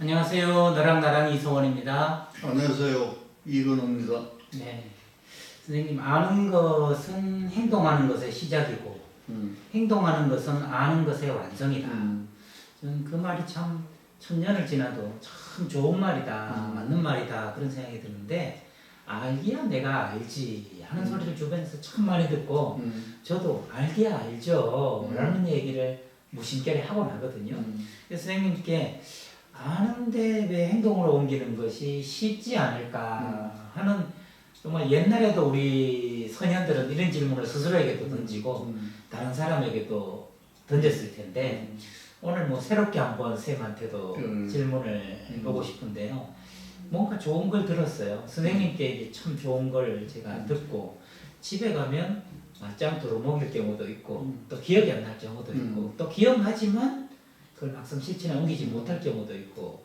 안녕하세요. 너랑 나랑 이성원입니다. 안녕하세요. 이근호입니다. 네. 선생님, 아는 것은 행동하는 것의 시작이고, 행동하는 것은 아는 것의 완성이다. 저는 그 말이 참 천년을 지나도 참 좋은 말이다, 맞는 말이다, 그런 생각이 드는데, 알기야 내가 알지 하는 소리를 주변에서 참 많이 듣고, 저도 알기야 알죠 라는 얘기를 무심결에 하곤 하거든요. 그래서 선생님께 아는데 왜 행동으로 옮기는 것이 쉽지 않을까 하는, 정말 옛날에도 우리 선현들은 이런 질문을 스스로에게도 던지고 다른 사람에게도 던졌을 텐데, 오늘 뭐 새롭게 한번 쌤한테도 질문을 해보고 싶은데요. 뭔가 좋은 걸 들었어요. 선생님께 이게 참 좋은 걸 제가 듣고 집에 가면 맞짱 두루먹일 경우도 있고, 또 기억이 안 날 경우도 있고, 또 기억하지만 그걸 막상 실천에 옮기지 못할 경우도 있고,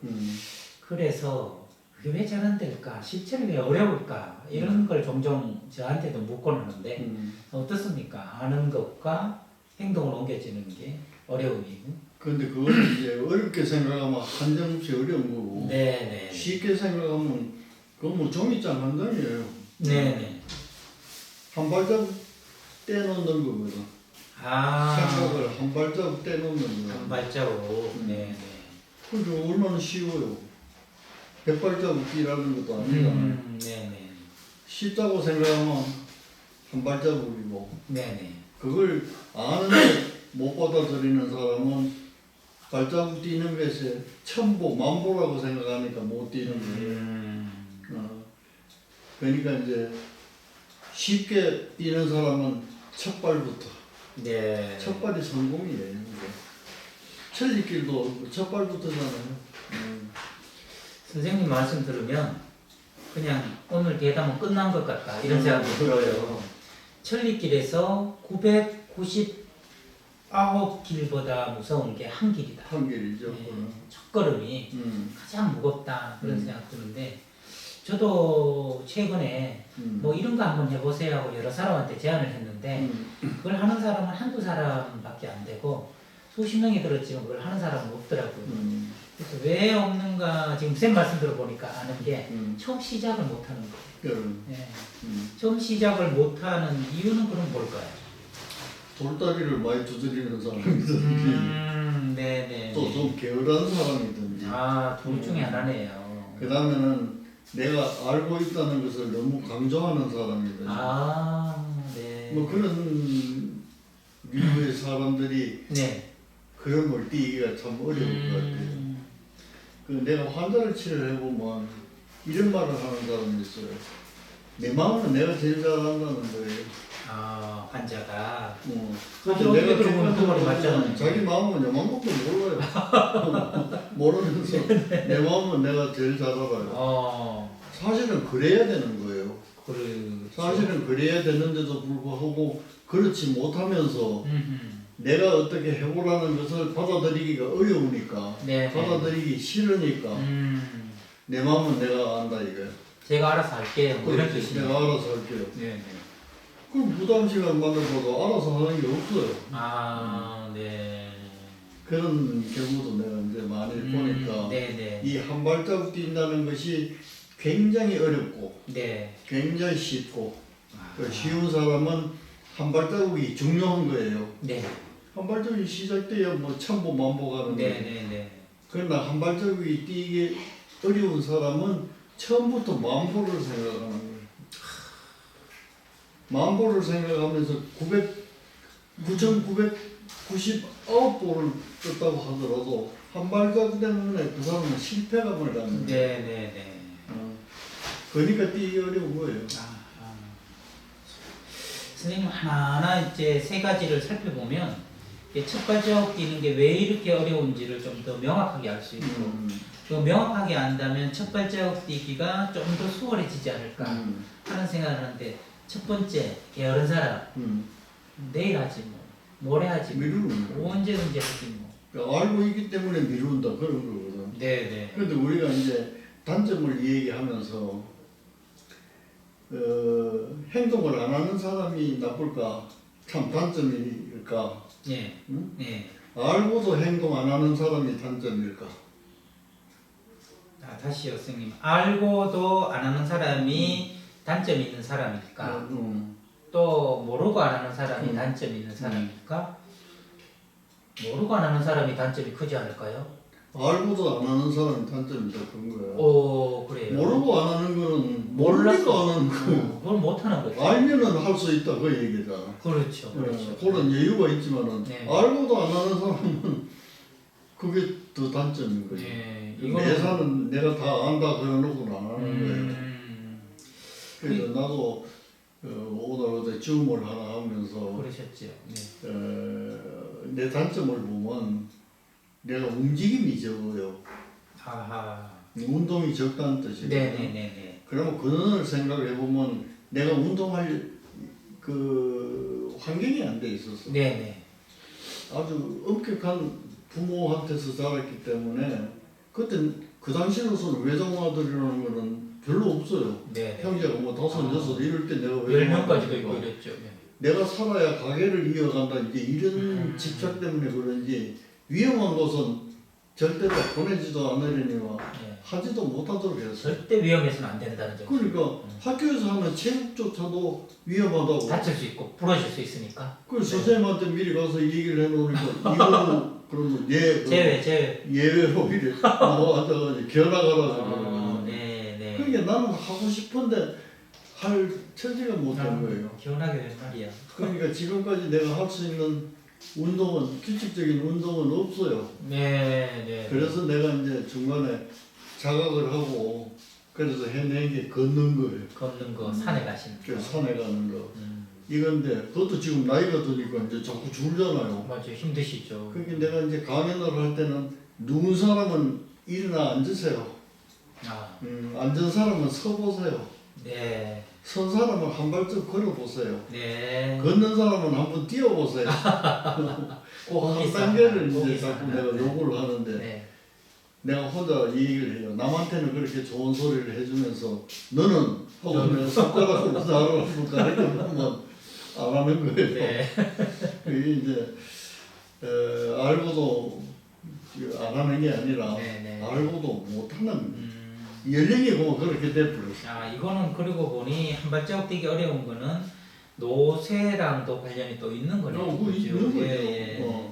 그래서 그게 왜 잘 안 될까? 실천이 왜 어려울까? 이런 걸 종종 저한테도 묻곤 하는데, 어떻습니까? 아는 것과 행동을 옮겨지는 게 어려움이. 근데 그거는 이제 어렵게 생각하면 한정없이 어려운 거고, 네네. 쉽게 생각하면 그건 뭐 종이장 한 장이에요. 네네. 한 발자국 떼놓는 거거든. 생각을 한 발자국 떼놓는 거야. 한 발자국. 네네. 그게 얼마나 쉬워요. 100발자국 뛰라는 것도 아니잖아요. 네네. 쉽다고 생각하면 한 발자국이고, 네네. 그걸 아는데 못 받아들이는 사람은 발자국 뛰는 것에 천보, 만보라고 생각하니까 못 뛰는 거예요. 그러니까 이제 쉽게 뛰는 사람은 첫 발부터. 네. 첫 발이 성공이에요. 이게. 천리길도 첫 발부터잖아요. 선생님 말씀 들으면 그냥 오늘 대담은 끝난 것 같다 이런 생각이 들어요. 천리길에서 999길보다 무서운 게 한 길이다. 한 길이죠. 네. 첫 걸음이 가장 무겁다 그런 생각 드는데, 저도 최근에 뭐 이런 거 한번 해보세요 하고 여러 사람한테 제안을 했는데, 그걸 하는 사람은 한두 사람밖에 안 되고 수십 명이 들었지만 그걸 하는 사람은 없더라고요. 그래서 왜 없는가, 지금 쌤 말씀 들어보니까 아는 게 처음 시작을 못하는 거예요. 네. 처음 시작을 못하는 이유는 그럼 뭘까요? 돌다리를 많이 두드리는 사람이든지 네네. 또 좀 게으른 사람이든지 둘 중에 하나네요. 그 다음에는 내가 알고 있다는 것을 너무 강조하는 사람이든지 네. 뭐 그런 류의 사람들이 네. 그런 걸 띄기가 참 어려울 것 같아요. 그 내가 환자를 치료해보면 이런 말을 하는 사람이 있어요. 내 마음은 내가 제일 잘한다는 거예요. 환자가. 근데 어떻게 내가 들어보면 그 말이 맞잖아요. 자기 마음은 요만큼도 몰라요. 모르면서 내 마음은 내가 제일 잘 알아요. 사실은 그래야 되는 거예요. 사실은 그래야 되는데도 불구하고 그렇지 못하면서 내가 어떻게 해보라는 것을 받아들이기가 어려우니까, 받아들이기 싫으니까 내 마음은 내가 안다 이거야. 제가 알아서 할게요. 뭐 이런 뜻이네요. 내가 알아서 할게요. 네네. 그럼 부담 시간 만들어도 알아서 하는 게 없어요. 네. 그런 경우도 내가 이제 많이 보니까 이 한 발자국 뛴다는 것이 굉장히 어렵고 굉장히 쉽고 쉬운 사람은 한 발자국이 중요한 거예요. 한 발자국이 시작돼야 뭐 천보 만보 가는 거예요. 그러나 한 발자국이 뛰기 어려운 사람은 처음부터 만보를 생각하는 거예요. 만보를 생각하면서 9,999보를 떴다고 하더라도 한 발자국 때문에 그 사람은 실패감을 갖는 거예요. 그러니까 뛰기 어려운 거예요. 선생님 하나하나 이제 세 가지를 살펴보면 첫 발자국 뛰는 게 왜 이렇게 어려운지를 좀 더 명확하게 알 수 있고, 그 명확하게 안다면 첫 발자국 뛰기가 좀 더 수월해지지 않을까 하는 생각을 하는데, 첫 번째 게으른 사람, 내일 하지 뭐, 모레 하지 뭐, 언제든지 하지 뭐. 알고 있기 때문에 미룬다 그런 거거든. 그런데 우리가 이제 단점을 얘기하면서 행동을 안 하는 사람이 나쁠까? 참 단점일까? 알고도 행동 안 하는 사람이 단점일까? 다시요, 선생님. 알고도 안 하는 사람이 단점이 있는 사람일까? 또 모르고 안 하는 사람이 단점이 있는 사람일까? 모르고 안 하는 사람이 단점이 크지 않을까요? 알고도 안 하는 사람이 단점이 더 큰 거야. 오, 그래요. 모르고 안 하는 거는 모르니까 안 하는 거야. 그걸 못 하는 거죠. 알면은 할 수 있다 그 얘기잖아. 그렇죠. 그렇죠. 그런 여유가 있지만은 네. 알고도 안 하는 사람은 그게 더 단점인 거지. 네, 매사는 내가 다 안다 그래놓고는 안 하는 거예요. 그래서 나도 오늘 어제 줌을 하나 하면서 그러셨죠. 네. 내 단점을 보면 내가 움직임이 적어요. 아하. 운동이 적다는 뜻이에요. 네네네네. 그러면 그걸 생각해 보면 내가 운동할 그 환경이 안 돼 있었어. 네네. 아주 엄격한 부모한테서 자랐기 때문에 그때 그 당시로서는 외동아들이라는 거는 별로 없어요. 네. 형제가 뭐 5, 6 이럴 때 내가 10명까지도 있고 이랬죠. 네. 내가 살아야 가게를 이어간다 이제 이런 집착 때문에 그런지 위험한 곳은 절대로 보내지도 않으려니와 네. 하지도 못하도록 했어요. 절대 위험해서는 안 된다는 점. 그러니까 학교에서 하는 체육조차도 위험하다고. 다칠 수 있고 부러질 수 있으니까. 그 선생님한테 미리 가서 얘기를 해놓으니까 이거는 그러면 예외로 이래 앉아가지고 견학하라고 그러는. 네. 그러니까 나는 하고 싶은데 할 처지가 못된 거예요. 견학이 웬 말이야. 그러니까 지금까지 내가 할 수 있는 운동은 규칙적인 운동은 없어요. 네. 그래서 내가 이제 중간에 자각을 하고 그래서 해낸 게 걷는 거예요. 걷는 거, 산에 가시는 거. 산에 가는 거. 이건데 그것도 지금 나이가 드니까 이제 자꾸 줄잖아요. 맞아요. 힘드시죠. 그러니까 내가 이제 강연을 할 때는 누운 사람은 일어나 앉으세요. 앉은 사람은 서 보세요. 네. 선 사람은 한 발짝 걸어보세요. 네. 걷는 사람은 한번 뛰어보세요. 그 한 단계를 이제 자꾸 내가 요구를 하는데 네. 내가 혼자 얘기를 해요. 남한테는 그렇게 좋은 소리를 해주면서 너는 하고 내가 손가락으로 자르고 가르쳐보면 안 하는 거예요. 네. 그게 이제 알고도 안 하는 게 아니라 알고도 못하는 연령이 보면 그렇게 돼버렸어. 이거는 그리고 보니 한 발자국 뛰기 어려운 거는 노쇠랑도 관련이 또 있는 거네요. 있는 거죠. 예.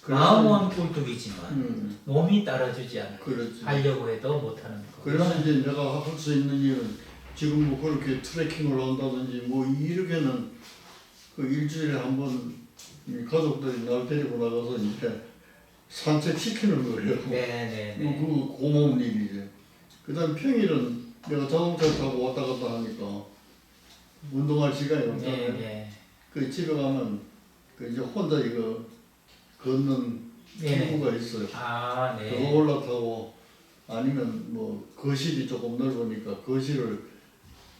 마음은 꿀뚝이지만 몸이 따라주지 않고 하려고 해도 못하는 거. 그래서 이제 내가 할 수 있는 일은 지금 뭐 그렇게 트레킹을 한다든지 뭐 이렇게는 그 일주일에 한 번 가족들이 날 데리고 나가서 이제 산책시키는 거예요. 네네네. 그 고마운 일이지. 그다음 평일은 내가 자동차 타고 왔다 갔다 하니까 운동할 시간이 없잖아요. 네네. 그 집에 가면 그 이제 혼자 이거 걷는 기구가 있어요. 네. 그거 올라타고 아니면 뭐 거실이 조금 넓으니까 거실을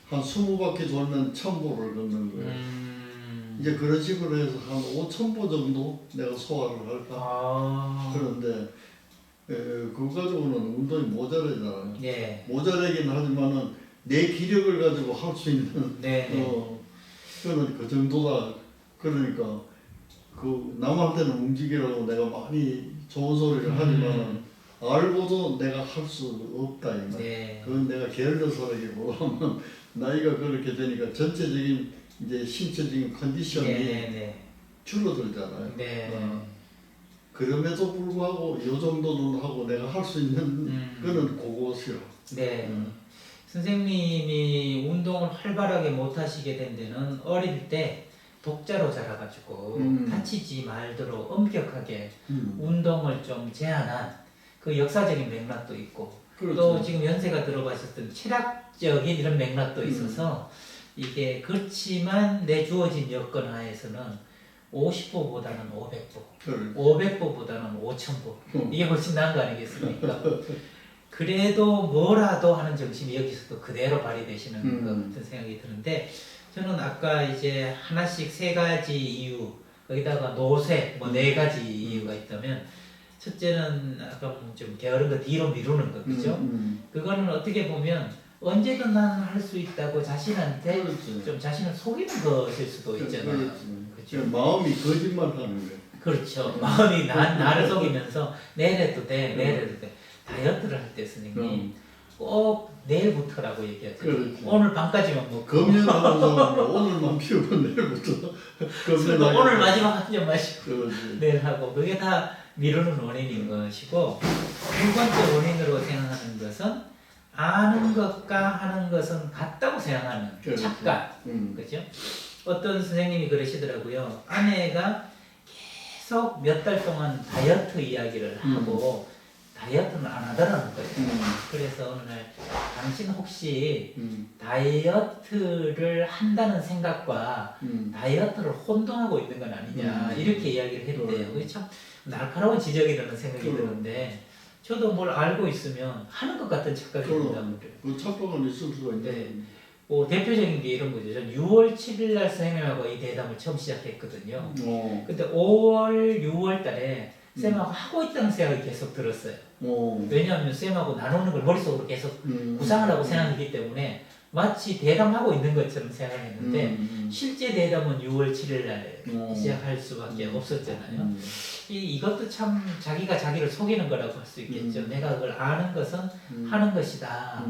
한 20바퀴 돌면 1000보를 걷는 거예요. 이제 그런 식으로 해서 한 5000보 정도 내가 소화를 할까. 그런데 그거 가지고는 운동이 모자라잖아요. 네. 모자라긴 하지만은 내 기력을 가지고 할 수 있는 그거는 그 정도다. 그러니까 그 남한테는 움직이라고 내가 많이 좋은 소리를 하지만은 알고도 내가 할 수 없다 이 말. 그건 내가 게을러서라기보다는 나이가 그렇게 되니까 전체적인 이제 신체적인 컨디션이 줄어들잖아요. 그럼에도 불구하고 이 정도는 하고 내가 할 수 있는 거는 그것이요. 네. 선생님이 운동을 활발하게 못 하시게 된 데는 어릴 때 독자로 자라가지고 다치지 말도록 엄격하게 운동을 좀 제한한 그 역사적인 맥락도 있고 또 지금 연세가 들어가셨던 철학적인 이런 맥락도 있어서 이게 그렇지만 내 주어진 여건 하에서는 50보보다는 500보, 500보보다는 5000보 이게 훨씬 나은 거 아니겠습니까? 그래도 뭐라도 하는 정신이 여기서도 그대로 발휘되시는 것 같은 생각이 드는데 저는 아까 이제 하나씩 3가지 이유 거기다가 노쇠 뭐 4가지 이유가 있다면 첫째는 아까 좀 게으른 거 뒤로 미루는 거 그죠? 그거는 어떻게 보면 언제든 난 할 수 있다고 자신한테 좀 자신을 속이는 것일 수도 있잖아요. 그렇죠? 마음이 거짓말하는 거예요. 그렇죠. 마음이 나를 속이면서 내래도 돼. 다이어트를 할 때 선생님 꼭 내일부터라고 얘기하죠. 그렇지. 오늘 밤까지만 먹고. 금연하는 사람은 오늘만 피우고 내일부터 금연. 오늘 마지막 한 잔 마시고 그렇지. 내일 하고 그게 다 미루는 원인인 것이고 두 번째 원인으로 생각하는 것은 아는 것과 하는 것은 같다고 생각하는 그렇지. 착각. 그죠? 어떤 선생님이 그러시더라고요. 아내가 계속 몇 달 동안 다이어트 이야기를 하고 다이어트는 안 하더라는 거예요. 그래서 어느 날 당신 혹시 다이어트를 한다는 생각과 다이어트를 혼동하고 있는 건 아니냐 이렇게 이야기를 했대요. 그게 참 날카로운 지적이라는 생각이 드는데 저도 뭘 알고 있으면 하는 것 같은 착각이 든다는 거예요. 그 착각은 있을 수가 있네. 네. 뭐 대표적인 게 이런 거죠. 전 6월 7일 날 선생님하고 이 대담을 처음 시작했거든요. 근데 5월, 6월 달에 쌤하고 하고 있다는 생각이 계속 들었어요. 왜냐하면 쌤하고 나누는 걸 머릿속으로 계속 구상을 하고 생각했기 때문에 마치 대담하고 있는 것처럼 생각했는데 실제 대담은 6월 7일 날 시작할 수밖에 없었잖아요. 이것도 참 자기가 자기를 속이는 거라고 할 수 있겠죠. 내가 그걸 아는 것은 하는 것이다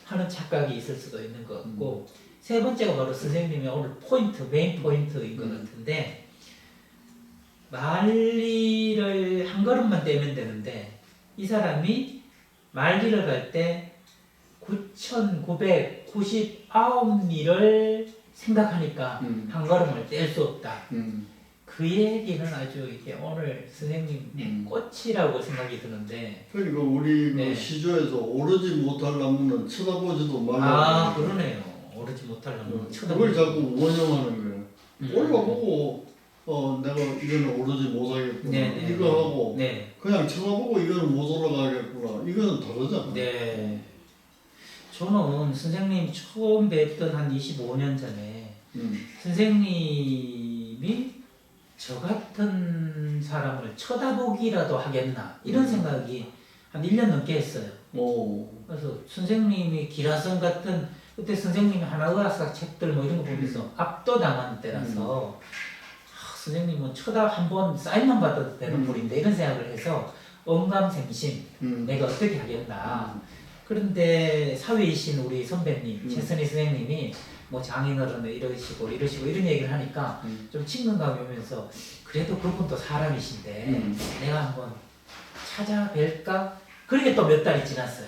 하는 착각이 있을 수도 있는 것 같고 세 번째가 바로 선생님의 오늘 포인트, 메인 포인트인 것 같은데 말리를 한 걸음만 떼면 되는데 이 사람이 말리를 갈 때 9,999리를 생각하니까 한 걸음을 뗄 수 없다. 그 얘기는 아주 이게 오늘 선생님 꽃이라고 생각이 드는데. 그러니까 우리 그 시조에서 오르지 못할 나무는 쳐다보지도 말라. 그러네요. 오르지 못할 나무는 쳐다보지도. 그걸 자꾸 원형하는 거예요. 올라보고 내가 이거는 오르지 못하겠구나. 이거 하고 그냥 쳐다보고 이거는 못 올라가겠구나. 이거는 다르잖아. 네. 저는 선생님 처음 뵀던 한 25년 전에 선생님이 저 같은 사람을 쳐다보기라도 하겠나 이런 생각이 한 1년 넘게 했어요. 그래서 선생님이 기라성 같은 그때 선생님이 하나의학사 책들 뭐 이런 거 보면서 압도당한 때라서 선생님은 한번 사인만 받아도 되는 분인데 이런 생각을 해서 언감생심 내가 어떻게 하겠나. 그런데 사회이신 우리 선배님 최선희 선생님이 뭐 장인어른 이러시고 이런 얘기를 하니까 좀 친근감이 오면서 그래도 그분도 사람이신데 내가 한번 찾아뵐까? 그렇게 또 몇 달이 지났어요.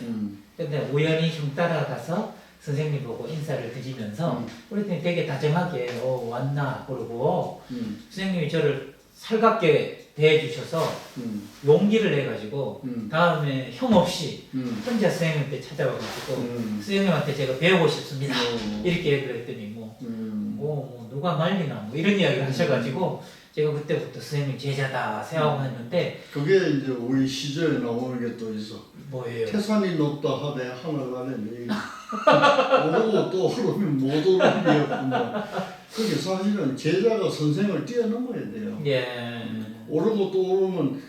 근데 우연히 좀 따라가서 선생님 보고 인사를 드리면서 그랬더니 되게 다정하게 왔나 그러고 선생님이 저를 살갑게 대해주셔서 용기를 내가지고 다음에 형 없이 혼자 선생님한테 찾아와가지고 선생님한테 제가 배우고 싶습니다 이렇게 얘기를 했더니 뭐 누가 말리나 뭐 이런 이야기를 하셔가지고 제가 그때부터 선생님 제자다 생각하고 했는데 그게 이제 우리 시조에 나오는 게 또 있어. 뭐예요? 태산이 높다 하되 하늘 아래 내리 오르고 또 오르면 못 오르는 게였구나. 그게 사실은 제자가 선생을 뛰어넘어야 돼요. 오르고 또 오르면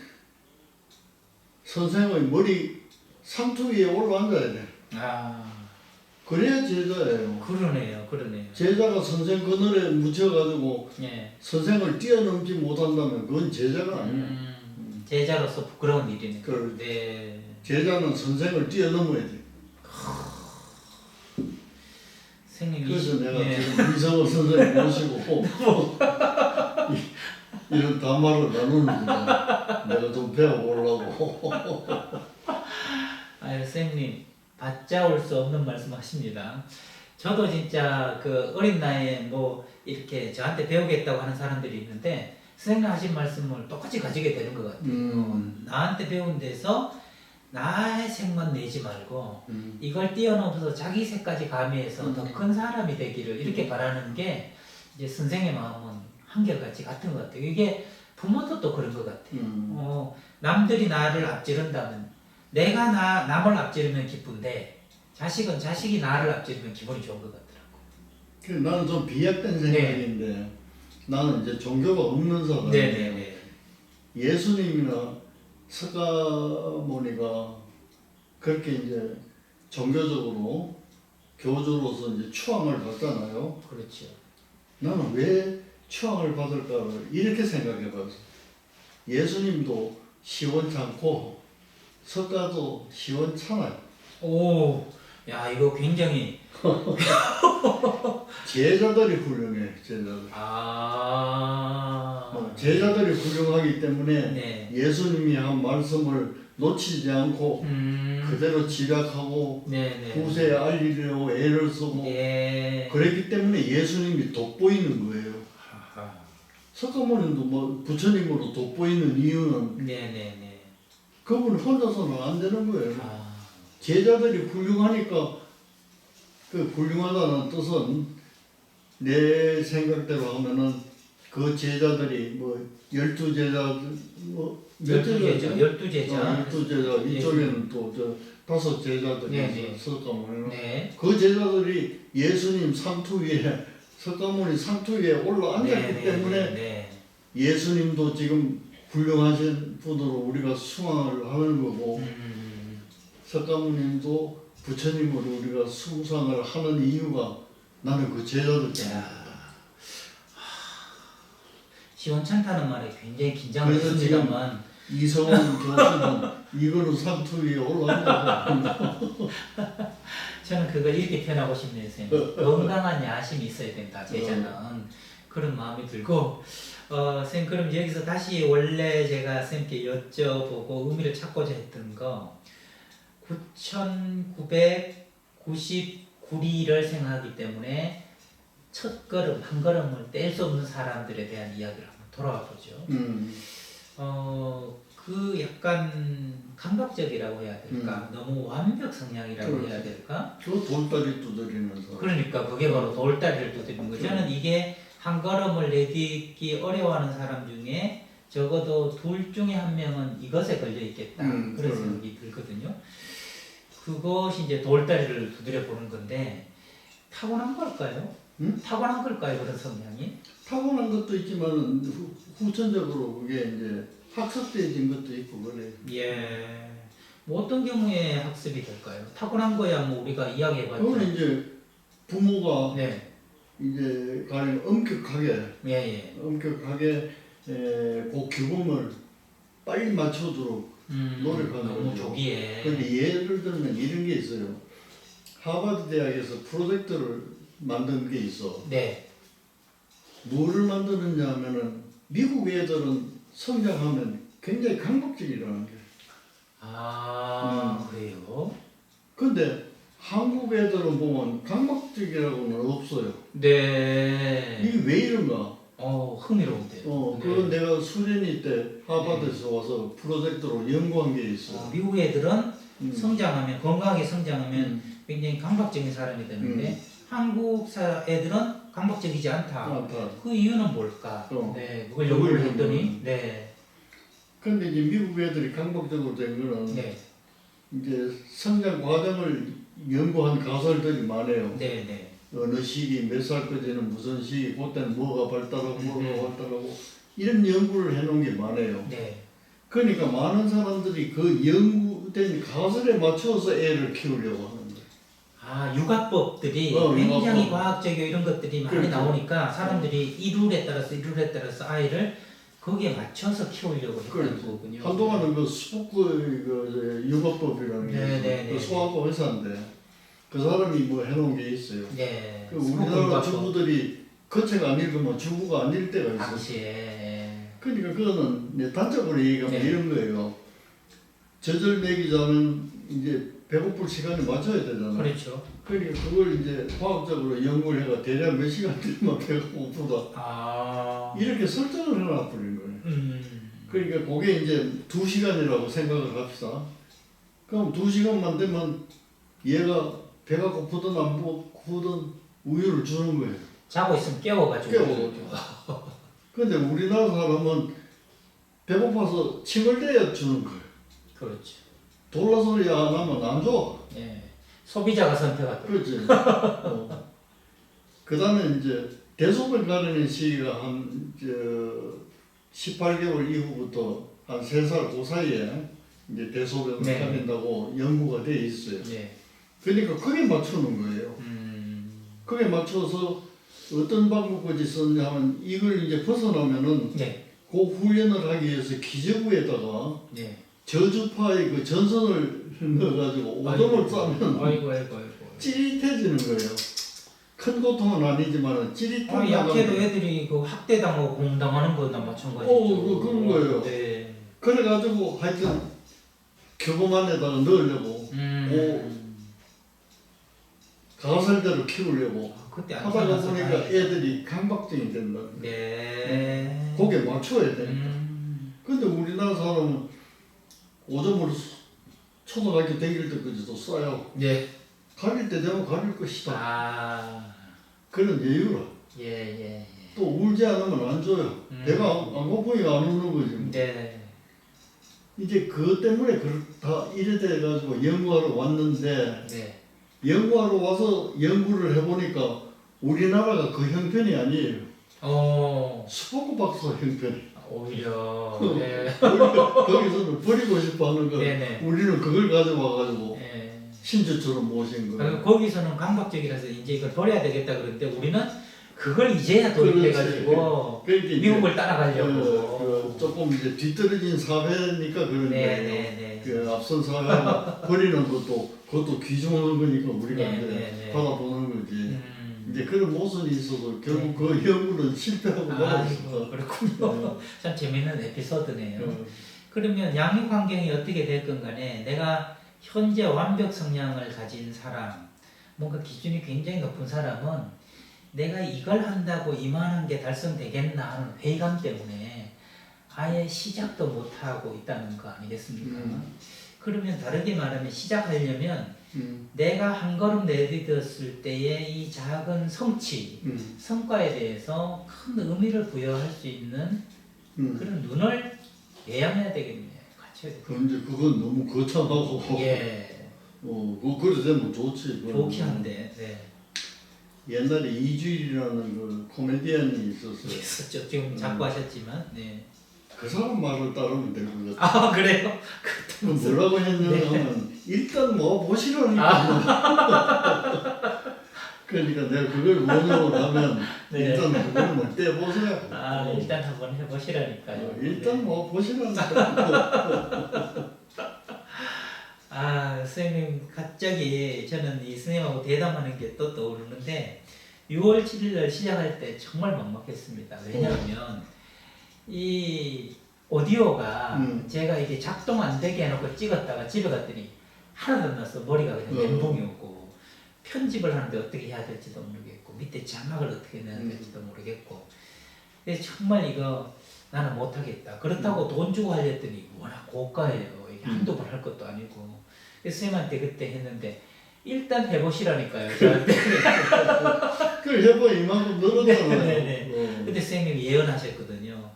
선생의 머리 상투 위에 올라앉아야 돼. 그래야 제자예요. 그러네요. 제자가 선생 그늘에 묻혀가지고 선생을 뛰어넘지 못한다면 그건 제자가 아니야. 제자로서 부끄러운 일이네. 제자는 선생을 뛰어넘어야 돼. 그래서 내가 지금 이성호 선생님 모시고 이런 담화를 나누는 거야. 내가 좀 배워보려고. 선생님 받자올 수 없는 말씀하십니다. 저도 진짜 그 어린 나이에 뭐 이렇게 저한테 배우겠다고 하는 사람들이 있는데 선생님 하신 말씀을 똑같이 가지게 되는 것 같아요. 나한테 배운 데서 나의 색만 내지 말고 이걸 뛰어넘어서 자기 색까지 가미해서 더 큰 사람이 되기를 이렇게 바라는 게 이제 선생의 마음은 한결같이 같은 것 같아요. 이게 부모도 또 그런 것 같아요. 남들이 나를 앞지른다면 내가 남을 앞지르면 기쁜데 자식은 자식이 나를 앞지르면 기분이 좋은 것 같더라고. 나는 좀 비약된 생각인데 나는 이제 종교가 없는 사람이에요. 예수님이나 석가모니가 그렇게 이제 종교적으로 교주로서 이제 추앙을 받잖아요. 그렇죠. 나는 왜 추앙을 받을까를 이렇게 생각해봤어. 예수님도 시원찮고 석가도 시원찮아요. 오, 야 이거 굉장히 제자들이 훌륭해. 제자들. 제자들이 훌륭하기 때문에 네. 예수님이 한 말씀을 놓치지 않고 그대로 집약하고 후세에 알리려고 애를 쓰고 그랬기 때문에 예수님이 돋보이는 거예요. 석가모니도 뭐 부처님으로 돋보이는 이유는 그분 혼자서는 안 되는 거예요. 제자들이 훌륭하니까 그 훌륭하다는 뜻은 내 생각대로 하면은 그 제자들이 뭐 12제자들 뭐 몇 제자죠? 12제자. 12제자 이쪽에는 또 저 5제자들이 석가모니는 그 제자들이 예수님 상투 위에 석가모니 상투 위에 올라앉았기 때문에 예수님도 지금 훌륭하신 분으로 우리가 숭앙을 하는 거고 석가모님도 부처님으로 우리가 숭상을 하는 이유가 나는 그 제자들 때문에. 시원찮다는 말에 굉장히 긴장을 했습니다만 이성원 교수는 이거는 상투 위에 올라간다고. 저는 그걸 이렇게 표현하고 싶네요, 선생님. 건강한 야심이 있어야 된다, 제자는. 그런 마음이 들고, 선생님, 그럼 여기서 다시 원래 제가 선생님께 여쭤보고 의미를 찾고자 했던 거, 9,999리를 생각하기 때문에 첫 걸음, 한 걸음을 뗄 수 없는 사람들에 대한 이야기를 한번 돌아와 보죠. 그 약간 감각적이라고 해야 될까? 너무 완벽 성향이라고 해야 될까? 그 돌다리 두드리는 사람. 그러니까 그게 바로 돌다리를 두드리는 거죠. 저는 이게 한 걸음을 내딛기 어려워하는 사람 중에 적어도 둘 중에 한 명은 이것에 걸려 있겠다. 그런 생각이 들거든요. 그것이 이제 돌다리를 두드려 보는 건데 타고난 걸까요? 타고난 걸까요? 그런 성향이? 타고난 것도 있지만 후천적으로 그게 이제 학습되어진 것도 있고 그래요. 예. 뭐 어떤 경우에 학습이 될까요? 타고난 거야 뭐 우리가 이야기해봤죠. 그건 이제 부모가 이제 가령 엄격하게 엄격하게 그 규범을 빨리 맞추도록 노력하는 너무 거죠. 조기에. 그런데 예를 들면 이런 게 있어요. 하버드 대학에서 프로젝트를 만든 게 있어. 뭐를 만드느냐 하면은 미국 애들은 성장하면 굉장히 강박적이라는 게. 그래요? 근데 한국 애들은 보면 강박적이라고는 없어요. 이게 왜 이런가? 흥미로운데요. 그건 내가 수련회 때 하버드에서 와서 프로젝트로 연구한 게 있어. 미국 애들은 성장하면, 건강하게 성장하면 굉장히 강박적인 사람이 되는데 한국 애들은 강박적이지 않다. 그 이유는 뭘까? 그걸 연구를 했더니 근데 이제 미국 애들이 강박적으로 된 거는 이제 성장 과정을 연구한 가설들이 많아요. 어느 시기 몇 살까지는 무슨 시기 그때는 뭐가 발달하고 뭐가 발달하고 이런 연구를 해놓은 게 많아요. 그러니까 많은 사람들이 그 연구된 가설에 맞춰서 애를 키우려고 하는 거예요. 육아법들이 굉장히 육아법. 과학적이고 이런 것들이 많이 나오니까 사람들이 이 룰에 따라서 아이를 거기에 맞춰서 키우려고 했다는 거군요. 한동안은 그 스포크 그 육아법이라는 게 그 소아과 회사인데 그 사람이 뭐 해놓은 게 있어요. 그 우리나라 주부들이 그 책 안 읽으면 주부가 아닐 때가 있어요. 당시에. 그러니까 그거는 단적으로 얘기하면 이런 거예요. 젖을 먹이자면 이제 배고플 시간에 맞춰야 되잖아. 그렇죠. 그러니까 그걸 이제 과학적으로 연구를 해가 대략 몇 시간 되면 배가 고프다. 이렇게 설정을 해놔 버린 거예요. 그러니까 그게 이제 2시간이라고 생각을 합시다. 그럼 2시간만 되면 얘가 배가 고프든 안 고프든 우유를 주는 거예요. 자고 있으면 깨워가지고. 근데 우리나라 사람은 배고파서 침을 내야 주는 거예요. 그렇죠. 돌라 소리 안 하면 안 줘. 소비자가 선택하다. 그렇지. 그 다음에 이제 대소변 가리는 시기가 한 18개월 이후부터 한 3살 그 사이에 이제 대소변을 가린다고 연구가 돼 있어요. 그러니까 그게 맞추는 거예요. 그게 맞춰서 어떤 방법까지 썼냐 하면 이걸 이제 벗어나면은 그 훈련을 하기 위해서 기저부에다가 저주파의 그 전선을 넣어가지고 오줌을 싸면 아이고. 찌릿해지는 거예요. 큰 고통은 아니지만 찌릿한 약해도 애들이 그 학대당하고 공당하는 거나 마찬가지죠. 그런 거예요. 네. 그래가지고 하여튼 교범 안에다가 넣으려고 가설대로 키우려고 그때 안 하다가 살아서 보니까 다행이다. 애들이 강박증이 된다. 네. 거기에 맞춰야 되니까. 근데 우리나라 사람은 오줌을 초등학교 다닐 때까지도 싸요. 네. 가릴 때 되면 가릴 것이다. 아. 그런 이유라. 예. 또 울지 않으면 안 줘요. 배가 안 고프니까 안 우는 거지. 네. 이제 그것 때문에 다 이래 돼가지고 연구하러 왔는데 네. 연구하러 와서 연구를 해보니까 우리나라가 그 형편이 아니에요. 스포크 박사 형편. 오히려. 네. 거기서는 버리고 싶어 하는 거. 네네. 우리는 그걸 가져와가지고 네. 신주처럼 모신 거예요. 거기서는 강박적이라서 이제 이걸 버려야 되겠다 그러는데 우리는 그걸 이제야 도입해가지고 미국을 따라가려고. 조금 이제 뒤떨어진 사회니까 그런 거예요. 그 앞선 사회가 버리는 그것도 귀중한 거니까 우리가 이제 받아보는 거지. 이제 그런 모순이 있어서 결국 그 연구는 실패하고 말았습니다. 그렇군요. 참 재밌는 에피소드네요. 그러면 양육 환경이 어떻게 됐건 간에 내가 현재 완벽 성향을 가진 사람, 뭔가 기준이 굉장히 높은 사람은 내가 이걸 한다고 이만한 게 달성되겠나 하는 회의감 때문에 아예 시작도 못하고 있다는 거 아니겠습니까? 그러면 다르게 말하면 시작하려면 내가 한 걸음 내딛었을 때의 이 작은 성취, 성과에 대해서 큰 의미를 부여할 수 있는 그런 눈을 예양해야 되겠네요. 갖춰야 되겠네요. 그런데 그건 너무 거창하고 예. 그래 되면 좋지. 좋긴 한데. 네. 옛날에 이주일이라는 그 코미디언이 있었어요. 있었죠. 지금 자꾸 하셨지만. 네. 그 사람 말을 따르면 될 것 같아요. 그래요? 그 뭐라고 했냐면 일단 뭐 보시라니까. 그러니까 내가 그걸 원으로 하면 일단 그걸 뭐 떼보세요. 일단 한번 해보시라니까요. 일단 뭐 보시라니까. 선생님 갑자기 저는 이 선생님하고 대담하는 게 또 떠오르는데 6월 7일 날 시작할 때 정말 막막했습니다. 왜냐하면 이 오디오가 제가 이게 작동 안 되게 해놓고 찍었다가 집에 갔더니 하나도 안 났어. 머리가 그냥 멘붕이 오고 편집을 하는데 어떻게 해야 될지도 모르겠고 밑에 자막을 어떻게 내야 될지도 모르겠고 그래서 정말 이거 나는 못하겠다. 그렇다고 돈 주고 하려더니 워낙 고가예요. 이게 한두 번 할 것도 아니고 그래서 선생님한테 그때 했는데 일단 해보시라니까요. 저한테. 그걸 해봐 이만큼 늘었잖아요. 근데 선생님이 예언하셨거든요.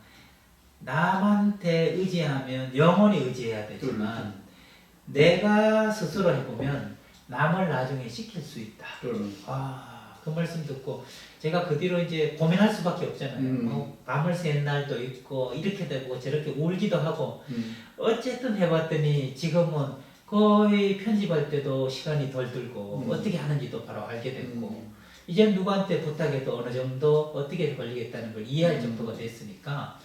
남한테 의지하면 영원히 의지해야 되지만 내가 스스로 해보면 남을 나중에 시킬 수 있다. 그 말씀 듣고 제가 그 뒤로 이제 고민할 수밖에 없잖아요. 밤을 샌 날도 있고 이렇게 되고 저렇게 울기도 하고 어쨌든 해봤더니 지금은 거의 편집할 때도 시간이 덜 들고 어떻게 하는지도 바로 알게 됐고 이제 누구한테 부탁해도 어느 정도 어떻게 걸리겠다는 걸 이해할 정도가 됐으니까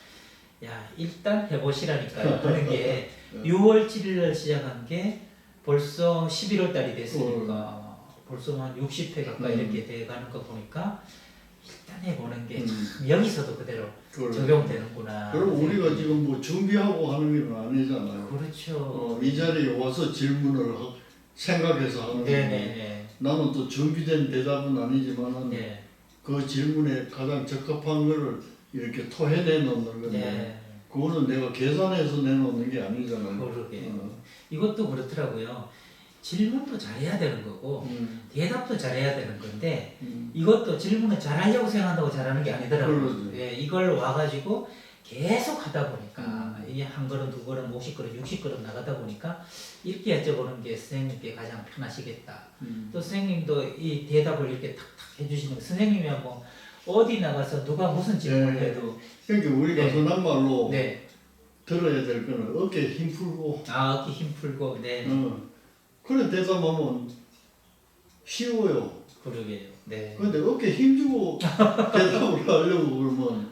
일단 해보시라니까요. 하는 게 6월 7일날 시작한 게 벌써 11월 달이 됐으니까 벌써 한 60회 가까이 이렇게 돼가는 거 보니까 일단 해보는 게 참 여기서도 그대로 적용되는구나. 그럼 우리가 지금 뭐 준비하고 하는 게 아니잖아요. 그렇죠. 이 자리에 와서 질문을 생각해서 하는 거고 나는 또 준비된 대답은 아니지만 그 질문에 가장 적합한 거를 이렇게 토해내 놓는 건데 그거는 내가 계산해서 내놓는 게 아니잖아요. 그러게. 이것도 그렇더라고요. 질문도 잘해야 되는 거고 대답도 잘해야 되는 건데 이것도 질문을 잘하려고 생각한다고 잘하는 게 아니더라고요. 이걸 와가지고 계속 하다 보니까 이게 한 걸음, 두 걸음, 50걸음, 60걸음 나가다 보니까 이렇게 여쭤보는 게 선생님께 가장 편하시겠다. 또 선생님도 이 대답을 이렇게 탁탁 해주시는 선생님이야 뭐 어디 나가서 누가 무슨 질문을 해도 그러니까 우리가 흔한 말로 들어야 될 거는 어깨에 힘 풀고 어깨 힘 풀고 그래 대답하면 쉬워요. 그러게요. 근데 어깨에 힘주고 대답을 하려고 그러면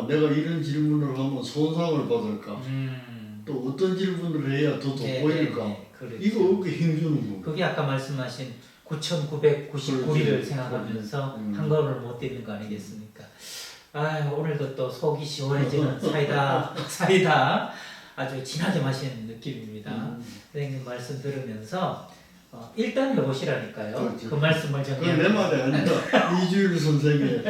내가 이런 질문을 하면 손상을 받을까? 또 어떤 질문을 해야 더 돋보일까? 그렇죠. 이거 어떻게 힘주는 거? 그게 아까 말씀하신 9,999리를 생각하면서 한 걸음을 못 뛰는 거 아니겠습니까? 아, 오늘도 또 속이 시원해지는 사이다 아주 진하게 마시는 느낌입니다. 선생님 말씀 들으면서 일단 해보시라니까요. 그렇죠. 그 말씀을 정리하면 내 말이 아니라 이주일 선생의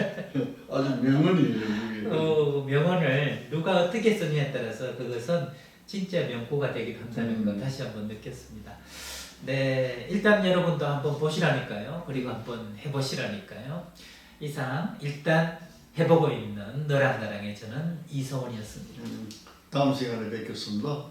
아주 명언이에요. 명언을 누가 어떻게 쓰느냐에 따라서 그것은 진짜 명구가 되기도 한다는 거 다시 한번 느꼈습니다. 네, 일단 여러분도 한번 보시라니까요. 그리고 한번 해보시라니까요. 이상 일단 해보고 있는 너랑 나랑의 저는 이성훈이었습니다. 다음 시간에 뵙겠습니다.